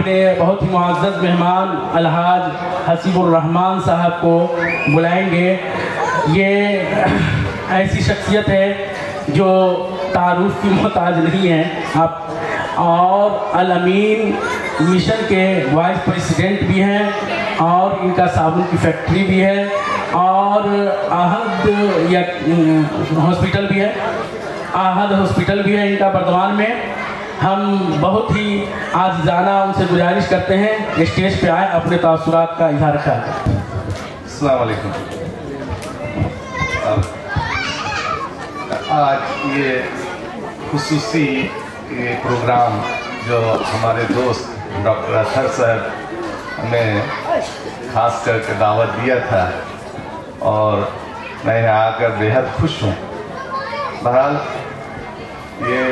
अपने बहुत ही मुअज़्ज़ज़ मेहमान अलहाज हसीबुर रहमान साहब को बुलाएंगे। ये ऐसी शख्सियत है जो तारुफ की मोहताज नहीं है आप, और अल अमीन मिशन के वाइस प्रेसिडेंट भी हैं और इनका साबुन की फैक्ट्री भी है और आहद या हॉस्पिटल भी है, आहद हॉस्पिटल भी है इनका बर्दवान में। हम बहुत ही आजिज़ाना उनसे गुजारिश करते हैं स्टेज पे आए, अपने तासुरात का इज़हार करें। अस्सलाम वालेकुम। आज ये खुसूसी ये प्रोग्राम जो हमारे दोस्त डॉक्टर अतहर साहब हमें खास करके दावत दिया था और मैं यहाँ आकर बेहद खुश हूँ। बहरहाल ये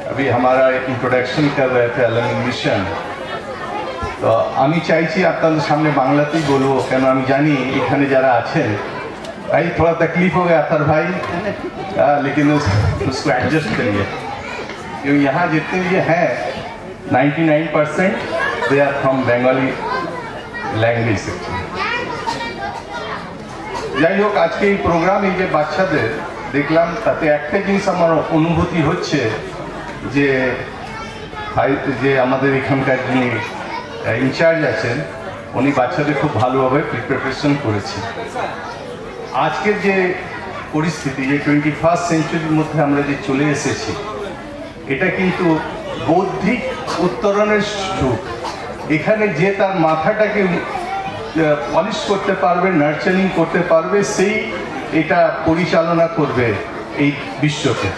अभी हमारा इंट्रोडक्शन कर रहे थे अल अमीन मिशन, तो আমি চাইছি আপনাদের সামনে বাংলাতেই বলবো, কেন আমি জানি এখানে যারা আছেন भाई थोड़ा तकलीफ हो गया अतहर भाई, लेकिन उसको एडजस्ट करिए क्योंकि यहाँ जितने ये हैं 99% they are from Bengali language section. যাই হোক, আজকে এই প্রোগ্রাম এই যে বাচ্চাদের দেখলাম তাতে একটা জিনিস আমার অনুভূতি হচ্ছে যে যে আমাদের এখানকার যিনি ইনচার্জ আছেন উনি বাচ্চাদের খুব ভালোভাবে প্রিপারেশন করেছেন। আজকের যে পরিস্থিতি, যে 21st সেঞ্চুরির মধ্যে আমরা যে চলে এসেছি, এটা কিন্তু বৌদ্ধিক উত্তরণের যুগ। এখানে যে তার মাথাটাকে পলিশ করতে পারবে, নার্চারিং করতে পারবে, সেই এটা পরিচালনা করবে এই বিশ্বকে।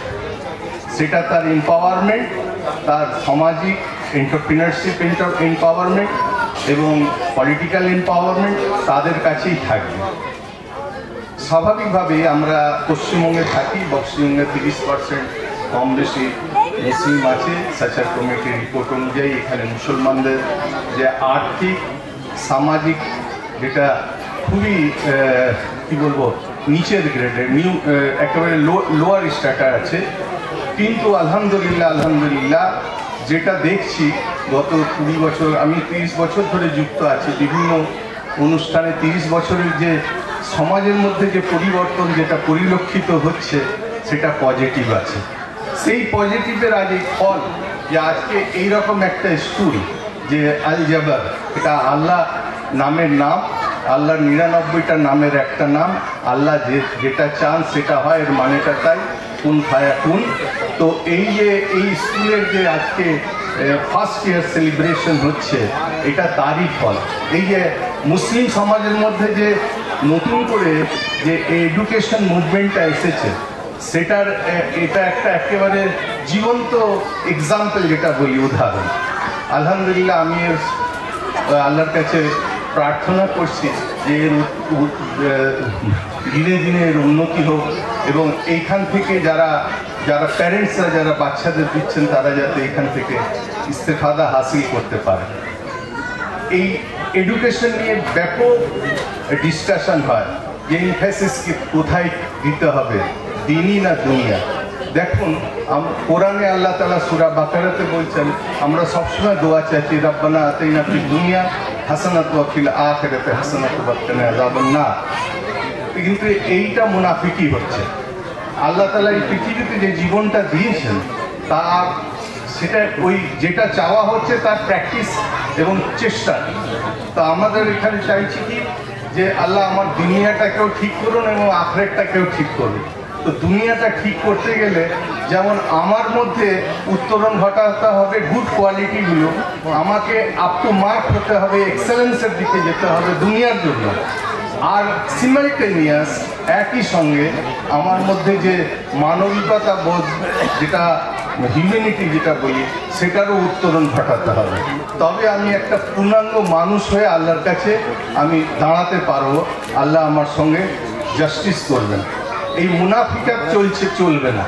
সেটা তার এম্পাওয়ারমেন্ট, তার সামাজিক এন্টারপ্রিনারশিপ এম্পাওয়ারমেন্ট এবং পলিটিক্যাল এম্পাওয়ারমেন্ট তাদের কাছেই থাকবে। স্বাভাবিকভাবে আমরা পশ্চিমবঙ্গে থাকি, পশ্চিমবঙ্গে 30% কম বেশি মুসলিম আছে। সাচার কমিটির রিপোর্ট অনুযায়ী এখানে মুসলমানদের যে আর্থিক সামাজিক যেটা খুবই কী বলবো নিচের গ্রেডের একেবারে লোয়ার স্ট্যাটার আছে, কিন্তু আলহামদুলিল্লাহ যেটা দেখছি গত 20 বছর, আমি 30 বছর ধরে যুক্ত আছি বিভিন্ন অনুষ্ঠানে, 30 বছরের যে সমাজের মধ্যে যে পরিবর্তন যেটা পরিলক্ষিত হচ্ছে সেটা পজিটিভ আছে। সেই পজিটিভের আজ এই ফল যে আজকে এইরকম একটা স্কুল যে আল জাবার, এটা আল্লাহ নামের নাম, আল্লাহর 99টা নামের একটা নাম, আল্লাহ যেটা চান সেটা হয়, এর মানেটা তাই কুন ফায়া কুন। তো এই যে এই স্কুলের যে আজকে ফার্স্ট ইয়ার সেলিব্রেশন হচ্ছে, এটা তারই ফল। এই যে মুসলিম সমাজের মধ্যে যে নতুন করে যে এডুকেশন মুভমেন্টটা এসেছে, সেটার এটা একটা একেবারে জীবন্ত এক্সাম্পল, যেটা বলি উদাহরণ। আলহামদুলিল্লাহ আমি আল্লাহর কাছে প্রার্থনা করছি যে এর দিনে দিনে এর উন্নতি হোক এবং এইখান থেকে যারা প্যারেন্টসরা যারা বাচ্চাদের দিচ্ছেন তারা যাতে এখান থেকে ইস্তেফাদা হাসিল করতে পারে। এই এডুকেশন নিয়ে ব্যাপক ডিসকাশন হয় যে এমফাসিসকে কোথায় দিতে হবে, দিনই না দুনিয়া। দেখুন কোরআনে আল্লাহ তাআলা সূরা বাকারাতে বলছেন আমরা সবসময় দোয়া চাইছি রব্বানা আতিনা ফিদ দুনিয়া হাসানাতুন ওয়া ফিল আখিরাতি হাসানাতুন ওয়া কিনা আযাবান নার, কিন্তু এইটা মুনাফিকি হচ্ছে। আল্লাহ তাআলা এই পৃথিবীতে যে জীবনটা দিয়েছেন তার সেটা ওই যেটা চাওয়া হচ্ছে তার প্র্যাকটিস এবং চেষ্টা। তো আমাদের এখানে চাইছি কি যে আল্লাহ আমার দুনিয়াটাকেও ঠিক করুন এবং আখিরাতটাকেও ঠিক করুন। তো দুনিয়াটা ঠিক করতে গেলে যেমন আমার মধ্যে উত্তরণ ঘটাতে হবে গুড কোয়ালিটিগুলো, আমাকে আপ টু মার্ক হতে হবে, এক্সেলেন্সের দিকে যেতে হবে দুনিয়ার জন্য। আর সিমালটেনিয়াস একই সঙ্গে আমার মধ্যে যে মানবিকতা বোধ, যেটা হিউম্যানিটি যেটা বলি, সেটারও উত্তরণ ঘটাতে হবে। তবে আমি একটা পূর্ণাঙ্গ মানুষ হয়ে আল্লাহর কাছে আমি দাঁড়াতে পারবো, আল্লাহ আমার সঙ্গে জাস্টিস করবেন। এই মুনাফিকাত চলবে না।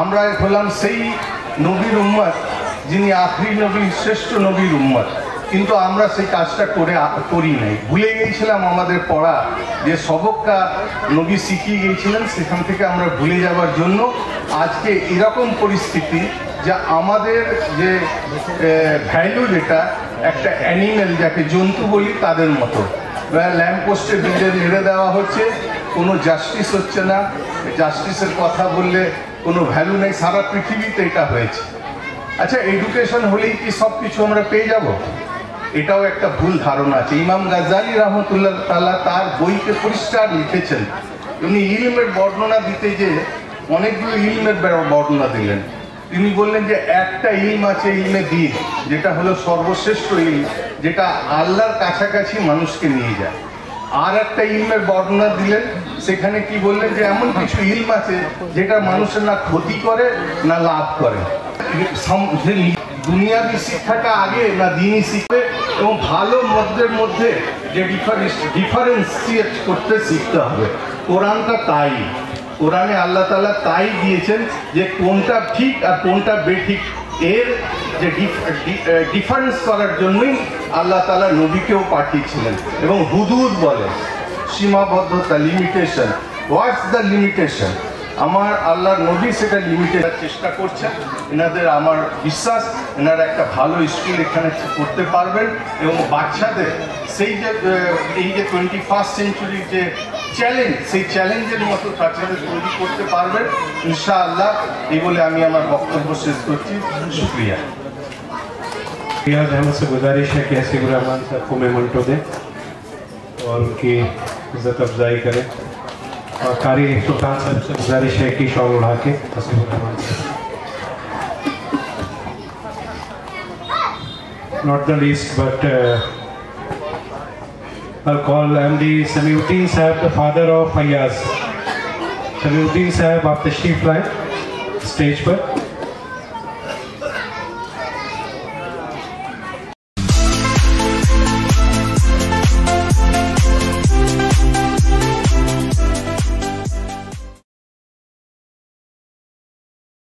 আমরা হলাম সেই নবীর উম্মত যিনি আখরি নবী, শ্রেষ্ঠ নবীর উম্মত, কিন্তু আমরা সেই কাজটা করি নাই, ভুলে গিয়েছিলাম আমাদের পড়া যে সবকটা নবী শিখিয়ে গিয়েছিলেন, সেখান থেকে আমরা ভুলে যাওয়ার জন্য আজকে এরকম পরিস্থিতি যে আমাদের যে ভ্যালু যেটা একটা অ্যানিমেল যাকে জন্তু বলি তাদের মতো, ল্যাম্পপোস্টে বিল্ডে মেরে দেওয়া হচ্ছে, কোনো জাস্টিস হচ্ছে না, জাস্টিসের কথা বললে কোনো ভ্যালু নেই, সারা পৃথিবীতে এটা হয়েছে। আচ্ছা, এডুকেশন হলেই কি সব কিছু আমরা পেয়ে যাব? এটাও একটা ভুল ধারণা আছে। ইমাম গাজ্জালি রহমতুল্লাহ তাআলা তার বইতে পরিষ্কার লিখেছেন, উনি ইলমের বর্ণনা দিতে যে অনেকগুলো ইলমের বর্ণনা দিলেন। তিনি বললেন যে একটা ইলম আছে, ইলমে দ্বীন, যেটা হলো সর্বশ্রেষ্ঠ ইলম, যেটা আল্লাহর কাছাকাছি মানুষকে নিয়ে যায়। আর একটা ইলমের বর্ণনা দিলেন, সেখানে কি বললেন যে এমন কিছু ইলম আছে যেটা মানুষের না ক্ষতি করে না লাভ করে। দুনিয়াবি শিক্ষাটা আগে না দিনই শিখবে, এবং ভালো মধ্যের মধ্যে যে ডিফারেন্সিয়েট করতে শিখতে হবে। কোরআনটা তাই, কোরআনে আল্লাহ তাআলা তাই দিয়েছেন যে কোনটা ঠিক আর কোনটা বেঠিক, এর যে ডিফারেন্স করার জন্যই আল্লাহ তাআলা নবীকেও পাঠিয়েছিলেন। এবং হুদুদ বলে সীমাবদ্ধতা, লিমিটেশন। What's the limitation? আমার আল্লাহর নবী সেটা লিমিটের চেষ্টা করছেন। এনাদের আমার বিশ্বাস এনারা একটা ভালো স্কুল এখানে করতে পারবেন, এবং বাচ্চাদের সেই যে এই যে 21st সেঞ্চুরির যে চ্যালেঞ্জ, সেই চ্যালেঞ্জের মতো বাচ্চাদের তৈরি করতে পারবেন ইনশাআল্লাহ। এই বলে আমি আমার বক্তব্য শেষ করছি। শুক্রিয়া। रियाज अहमद से गुजारिश है कि हसीबुर रहमान साहब को मेमेंटो दें और उनकी इज्जत अफजाई करें, और कारी सुल्तान साहब से गुजारिश है कि शॉल उड़ा के हसीबुर रहमान साहब। Not the least, but I'll call MD Samiuddin Sahab, the father of Fayyaz. Samiuddin Sahab, आप तशरीफ लाएं स्टेज पर।